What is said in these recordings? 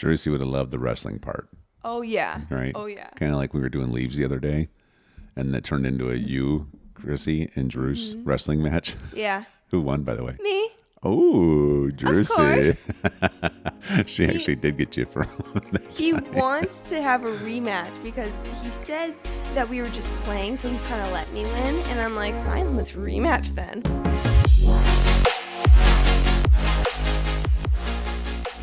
Jersey would have loved the wrestling part. Oh, yeah. Right? Oh, yeah. Kind of like we were doing leaves the other day, and that turned into a you, Chrissy, and Drew's wrestling match. Yeah. Who won, by the way? Me. Oh, Jersey. Of course. She actually did get you for that He time. wants to have a rematch because he says that we were just playing, so he kind of let me win. And I'm like, fine, let's rematch then.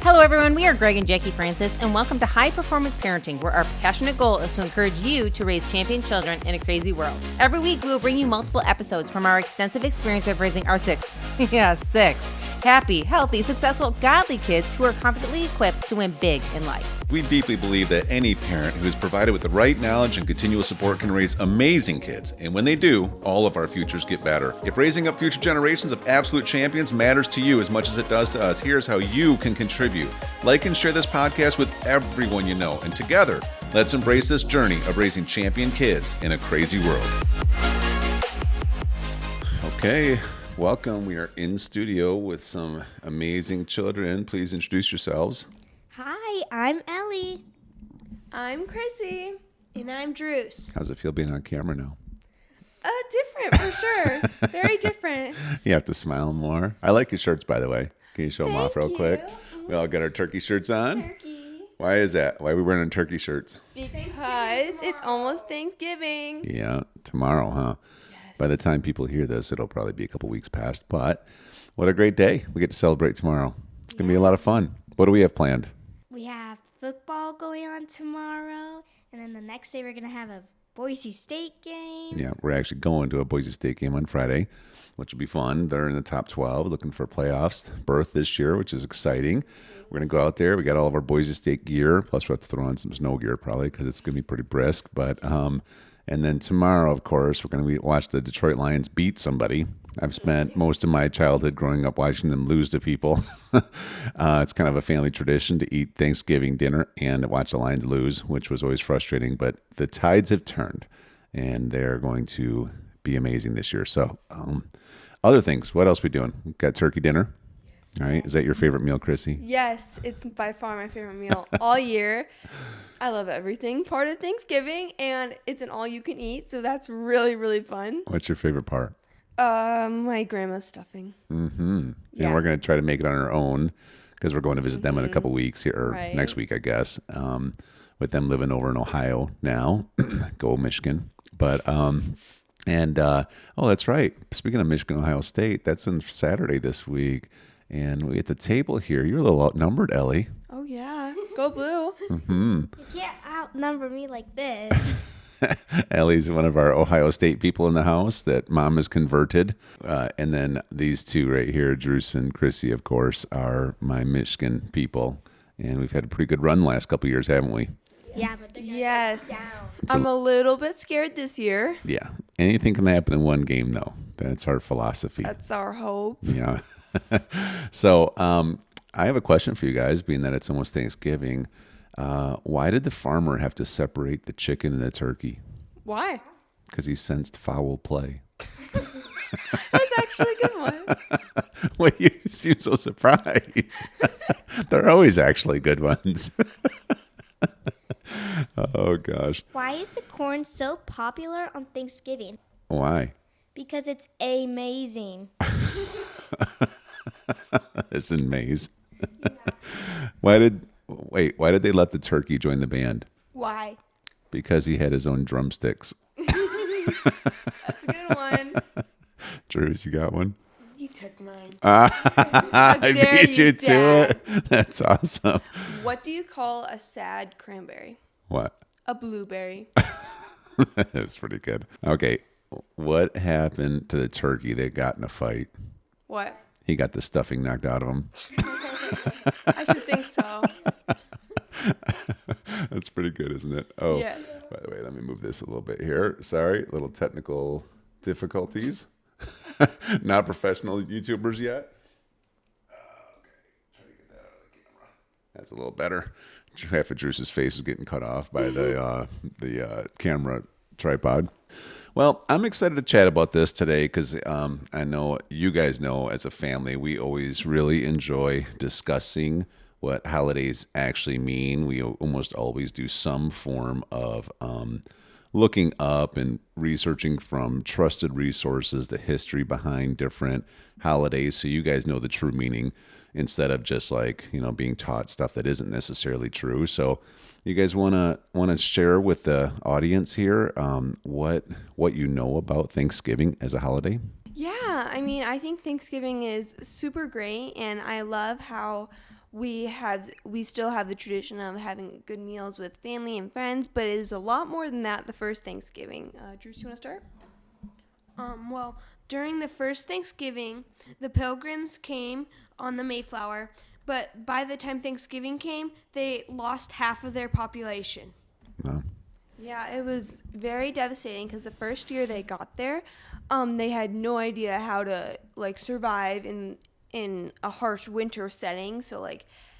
Hello, everyone. We are Greg and Jackie Francis, and welcome to High Performance Parenting, where our passionate goal is to encourage you to raise champion children in a crazy world. Every week, we will bring you multiple episodes from our extensive experience of raising our six happy, healthy, successful, godly kids who are confidently equipped to win big in life. We deeply believe that any parent who is provided with the right knowledge and continual support can raise amazing kids. And when they do, all of our futures get better. If raising up future generations of absolute champions matters to you as much as it does to us, here's how you can contribute. Like and share this podcast with everyone you know. And together, let's embrace this journey of raising champion kids in a crazy world. Okay, welcome. We are in studio with some amazing children. Please introduce yourselves. Hi, I'm Ellie. I'm Chrissy. And I'm Drews. How's it feel being on camera now? Different for sure. Very different. You have to smile more. I like your shirts, by the way. Can you show them off real quick? We all got our turkey shirts on. Turkey. Why is that? Why are we wearing turkey shirts? Because it's almost Thanksgiving. Yeah, tomorrow, huh? Yes. By the time people hear this, it'll probably be a couple weeks past. But what a great day. We get to celebrate tomorrow. It's going to be a lot of fun. What do we have planned? We have football going on tomorrow, and then the next day we're going to have a Boise State game. Yeah, we're actually going to a Boise State game on Friday, which will be fun. They're in the top 12, looking for playoffs berth this year, which is exciting. We're going to go out there. We got all of our Boise State gear, plus we have to throw on some snow gear probably because it's going to be pretty brisk. But and then tomorrow, of course, we're going to watch the Detroit Lions beat somebody. I've spent most of my childhood growing up watching them lose to people. It's kind of a family tradition to eat Thanksgiving dinner and watch the Lions lose, which was always frustrating. But the tides have turned, and they're going to be amazing this year. So other things, what else are we doing? We've got turkey dinner. All right. Is that your favorite meal, Chrissy? Yes, it's by far my favorite meal all year. I love everything part of Thanksgiving, and it's an all-you-can-eat, so that's really, really fun. What's your favorite part? My grandma's stuffing. Mm-hmm. Yeah. And we're going to try to make it on our own because we're going to visit them in a couple weeks here, or Right. next week, I guess, with them living over in Ohio now. Go Michigan. But, that's right. Speaking of Michigan, Ohio State, that's on Saturday this week. And we at the table here, you're a little outnumbered, Ellie. Oh, yeah. Go blue. You can't outnumber me like this. Ellie's one of our Ohio State people in the house that mom is converted. And then these two right here, Drews and Chrissy, of course, are my Michigan people. And we've had a pretty good run the last couple of years, haven't we? Yeah, but they're gonna Yes. go down. I'm a little bit scared this year. Yeah. Anything can happen in one game, though. That's our philosophy. That's our hope. Yeah. So I have a question for you guys, being that it's almost Thanksgiving. Why did the farmer have to separate the chicken and the turkey? Why? Because he sensed foul play. That's actually a good one. Well, you seem so surprised. They're always actually good ones. Oh, gosh. Why is the corn so popular on Thanksgiving? Why? Because it's amazing. It's in maize. Why did they let the turkey join the band? Why? Because he had his own drumsticks. That's a good one. Drews, you got one? You took mine. I dare beat you you, to Dad. it. That's awesome. What do you call a sad cranberry? What? A blueberry. That's pretty good. Okay. What happened to the turkey that got in a fight? What? He got the stuffing knocked out of him. I should think so. That's pretty good, isn't it? Oh, Yes. by the way, let me move this a little bit here. Sorry, little technical difficulties. Not professional YouTubers yet. Okay, try to get that out of the camera. That's a little better. Half of Drew's face is getting cut off by the camera tripod. Well, I'm excited to chat about this today because I know you guys know as a family, we always really enjoy discussing what holidays actually mean. We almost always do some form of looking up and researching from trusted resources the history behind different holidays, so you guys know the true meaning instead of just like, being taught stuff that isn't necessarily true. So you guys want to share with the audience here what you know about Thanksgiving as a holiday? Yeah, I mean, I think Thanksgiving is super great, and I love how we still have the tradition of having good meals with family and friends, but it is a lot more than that the first Thanksgiving. Drew, do you want to start? Well, during the first Thanksgiving, the Pilgrims came on the Mayflower, but by the time Thanksgiving came, they lost half of their population. No. Yeah, it was very devastating because the first year they got there, they had no idea how to survive in a harsh winter setting. So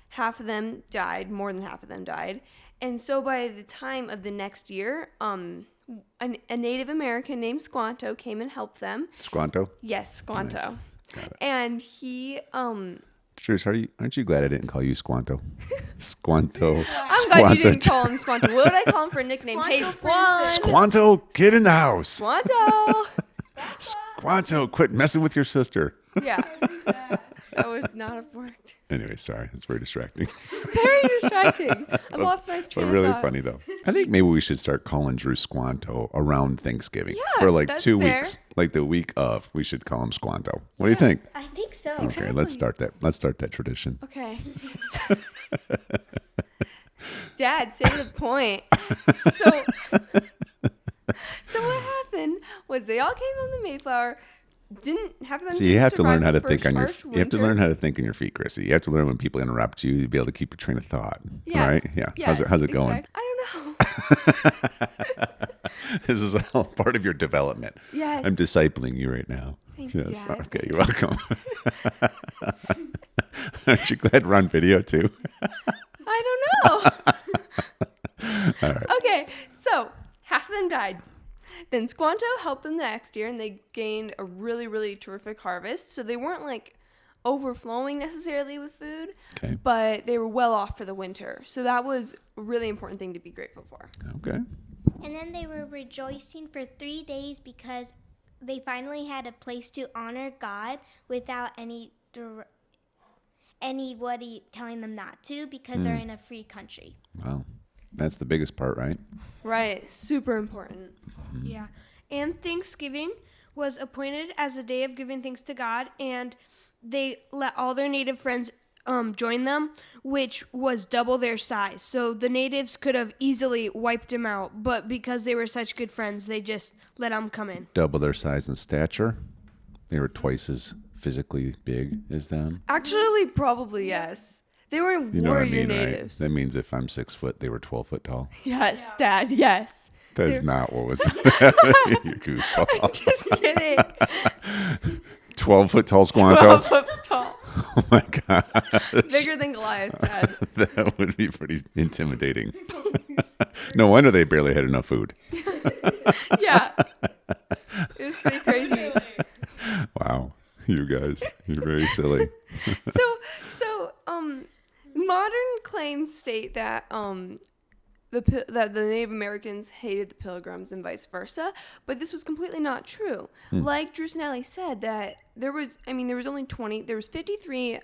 half of them died, more than half of them died. And so by the time of the next year, a Native American named Squanto came and helped them. Squanto? Yes, Squanto. Nice. Got it. And he Trish, aren't you glad I didn't call you Squanto? Squanto. I'm glad you didn't call him Squanto. What would I call him for a nickname? Hey, Squan. Squanto, get in the house. Squanto. Squanto, quit messing with your sister. Yeah. That would not have worked. Anyway, sorry. It's very distracting. Very distracting. I lost my But train really of thought. funny, though. I think maybe we should start calling Drew Squanto around Thanksgiving. Yeah, for that's 2 fair. weeks. Like the week of, we should call him Squanto. What do you think? I think so. Okay, let's start that. Let's start that tradition. Okay. Dad, say the point. So what happened was they all came on the Mayflower. Didn't have them. So you have to learn how to survive the think on your. first You have to winter. learn how to think on your feet, Chrissy. You have to learn when people interrupt you to be able to keep your train of thought. Yes, Right? Yeah. yes, How's it going? exact- I don't know. This is all part of your development. Yes. I'm discipling you right now. Thanks, yes. Dad. Okay, you're welcome. Aren't you glad we're on video too? I don't know. All right. Okay, so half of them died. Then Squanto helped them the next year, and they gained a really, really terrific harvest. So they weren't overflowing necessarily with food, Okay. but they were well off for the winter. So that was a really important thing to be grateful for. Okay. And then they were rejoicing for 3 days because they finally had a place to honor God without anybody telling them not to, because they're in a free country. Wow. That's the biggest part, right? Right, super important. Yeah. And Thanksgiving was appointed as a day of giving thanks to God, and they let all their native friends join them, which was double their size. So the natives could have easily wiped them out, but because they were such good friends, they just let them come in. Double their size and stature. They were twice as physically big as them. Actually, probably yes. They were You know what I warrior mean, natives. right? That means if I'm 6 foot, they were 12 foot tall. Yes, Dad, yes. That is They're- not what was. You goofball. Just kidding. 12 foot tall Squanto. 12 foot tall. Oh my god. Bigger than Goliath, Dad. That would be pretty intimidating. No wonder they barely had enough food. Yeah. It was pretty crazy. Wow. You guys, you're very silly. So, modern claims state that that the Native Americans hated the Pilgrims and vice versa, but this was completely not true. Like Drew Snelly said, that there was 53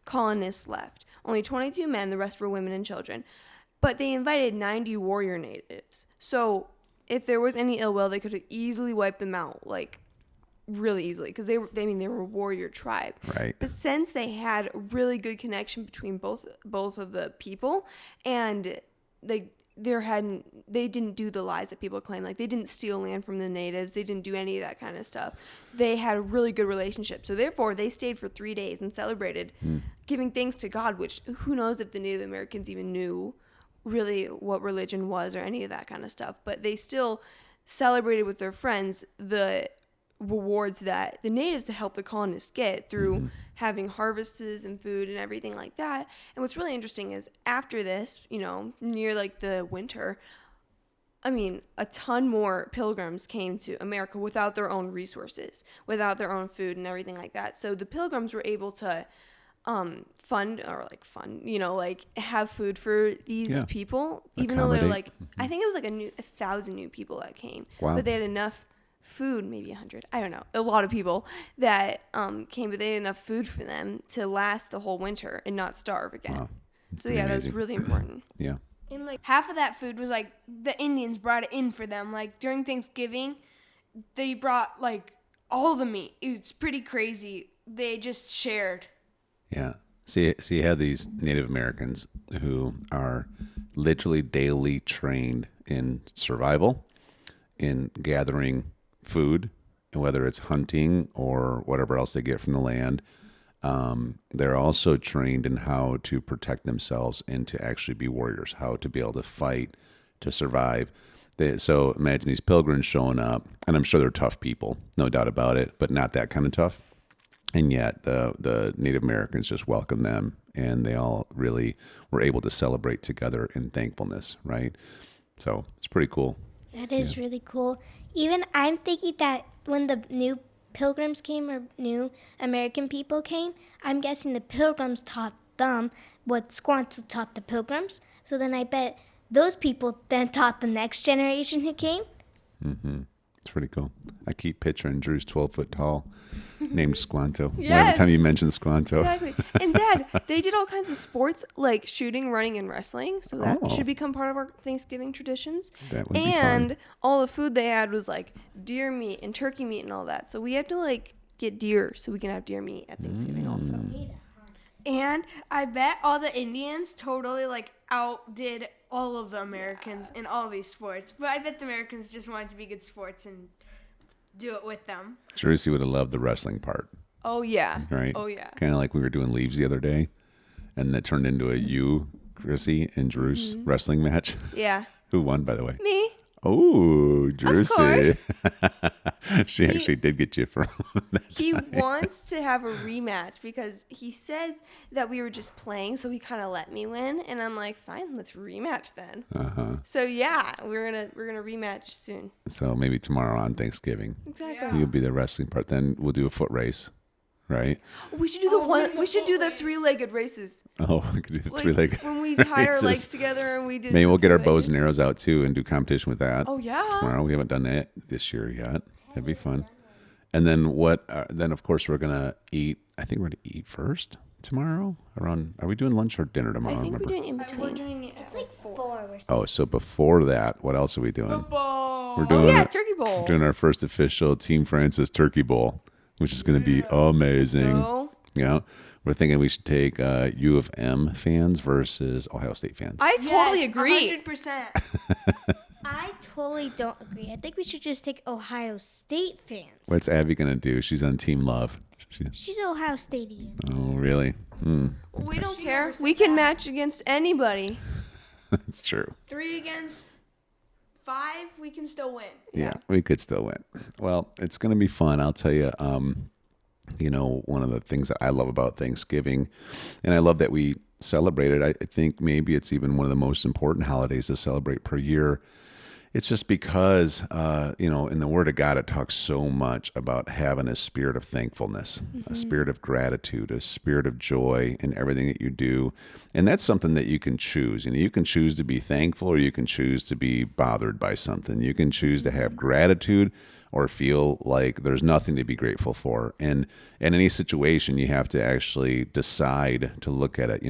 colonists left, only 22 men, the rest were women and children, but they invited 90 warrior natives. So if there was any ill will, they could have easily wiped them out, really easily, because they were a warrior tribe. Right. But since they had a really good connection between both of the people, and they didn't do the lies that people claim, they didn't steal land from the natives, they didn't do any of that kind of stuff. They had a really good relationship, so therefore they stayed for 3 days and celebrated, giving thanks to God, which who knows if the Native Americans even knew really what religion was or any of that kind of stuff, but they still celebrated with their friends the rewards that the natives helped the colonists get through having harvests and food and everything like that. And what's really interesting is after this, near the winter, a ton more pilgrims came to America without their own resources, without their own food and everything like that. So the pilgrims were able to fund like have food for these people, even though they're Accommodate. I think it was like 1,000 new people that came. Wow. But they had enough food, maybe 100, I don't know, a lot of people that came, but they had enough food for them to last the whole winter and not starve again. Wow. So yeah, that's amazing. really important. Yeah. And like half of that food was like the Indians brought it in for them. Like during Thanksgiving, they brought like all the meat. It's pretty crazy. They just shared. Yeah. See, you have these Native Americans who are literally daily trained in survival, in gathering food, and whether it's hunting or whatever else they get from the land. They're also trained in how to protect themselves and to actually be warriors, how to be able to fight, to survive. So imagine these pilgrims showing up, and I'm sure they're tough people, no doubt about it, but not that kind of tough. And yet the Native Americans just welcomed them, and they all really were able to celebrate together in thankfulness, right? So it's pretty cool. That is really cool. Even I'm thinking that when the new pilgrims came or new American people came, I'm guessing the pilgrims taught them what Squanto taught the pilgrims. So then I bet those people then taught the next generation who came. Mm-hmm. It's pretty cool. I keep picturing Drew's 12 foot tall, named Squanto. Every Yes. time you mention Squanto. Exactly. And Dad, they did all kinds of sports like shooting, running, and wrestling. So that Oh. should become part of our Thanksgiving traditions. That would be and fun. all the food they had was like deer meat and turkey meat and all that. So we have to like get deer so we can have deer meat at Thanksgiving also. And I bet all the Indians totally like outdid all of the Americans in all these sports. But I bet the Americans just wanted to be good sports and do it with them. Jersey would have loved the wrestling part, Oh yeah. right? Oh yeah. Kind of like we were doing leaves the other day, and that turned into a you, Chrissy, and Drew's Mm-hmm. wrestling match. Yeah. Who won, by the way? Me. Oh, Jersey. course. She actually did get you from that. He wants to have a rematch because he says that we were just playing, so he kind of let me win, and I'm like, fine, let's rematch then. Uh-huh. So yeah, we're gonna rematch soon. So maybe tomorrow on Thanksgiving, Exactly. you'll be the wrestling part. Then we'll do a foot race, right? We should do the one. We should do the three-legged races. Oh, we could do the Like three-legged when we tie our races. legs together and we did. Maybe we'll get our three-legged. bows and arrows out too and do competition with that. Oh yeah. Tomorrow. We haven't done that this year yet. That'd be fun. And then what? Then of course we're gonna eat. I think we're gonna eat first tomorrow. Around. Are we doing lunch or dinner tomorrow? I think we're remember. doing in We're between. doing it. It's like 4 or something. Oh, so before that, what else are we doing? Football. We're Oh doing yeah, it- turkey bowl. doing our first official Team Francis Turkey Bowl, which is going to be amazing. So, Yeah, we're thinking we should take U of M fans versus Ohio State fans. I totally agree. 100%. I totally don't agree. I think we should just take Ohio State fans. What's Abby going to do? She's on Team Love. She's Ohio Stadian. Oh, really? We don't care. We can match against anybody. That's true. 3 against 5, we can still win. Yeah, we could still win. Well, it's going to be fun. I'll tell you, one of the things that I love about Thanksgiving, and I love that we celebrate it. I think maybe it's even one of the most important holidays to celebrate per year. It's just because, in the Word of God, it talks so much about having a spirit of thankfulness, a spirit of gratitude, a spirit of joy in everything that you do. And that's something that you can choose. You can choose to be thankful, or you can choose to be bothered by something. You can choose to have gratitude or feel like there's nothing to be grateful for. And in any situation, you have to actually decide to look at it.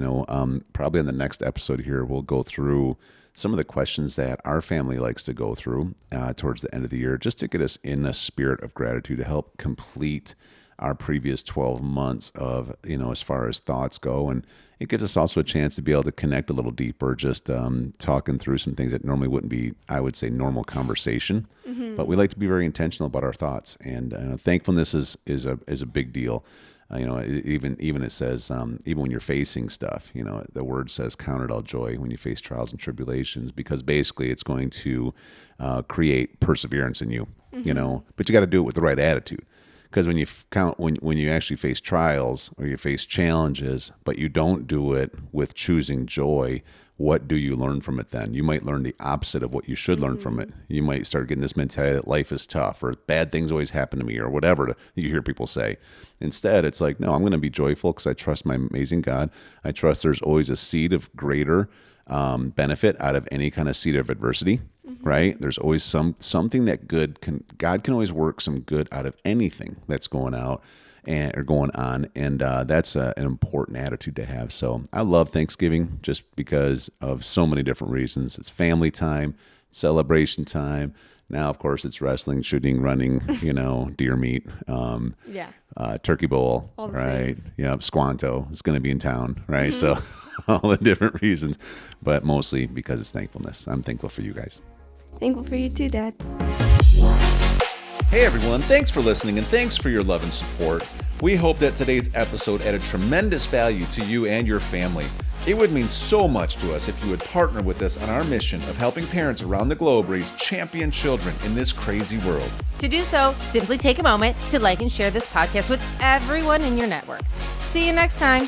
Probably in the next episode here, we'll go through some of the questions that our family likes to go through towards the end of the year, just to get us in a spirit of gratitude to help complete our previous 12 months of, as far as thoughts go. And it gives us also a chance to be able to connect a little deeper, just talking through some things that normally wouldn't be, I would say, normal conversation. But we like to be very intentional about our thoughts. And thankfulness is a big deal. Even it says, even when you're facing stuff, the word says, count it all joy when you face trials and tribulations, because basically it's going to create perseverance in you, but you got to do it with the right attitude. Because when you actually face trials or you face challenges, but you don't do it with choosing joy, what do you learn from it then? You might learn the opposite of what you should learn from it. You might start getting this mentality that life is tough or bad things always happen to me or whatever you hear people say. Instead, it's like, no, I'm going to be joyful because I trust my amazing God. I trust there's always a seed of greater benefit out of any kind of seed of adversity, right? There's always something that God can always work some good out of anything that's going out or going on. And that's an important attitude to have. So I love Thanksgiving just because of so many different reasons. It's family time, celebration time. Now, of course, it's wrestling, shooting, running, deer meat, turkey bowl, All the right? things. Yeah, Squanto is going to be in town, right? So all the different reasons, but mostly because it's thankfulness. I'm thankful for you guys. Thankful for you too, Dad. Hey everyone, thanks for listening and thanks for your love and support. We hope that today's episode added tremendous value to you and your family. It would mean so much to us if you would partner with us on our mission of helping parents around the globe raise champion children in this crazy world. To do so, simply take a moment to like and share this podcast with everyone in your network. See you next time.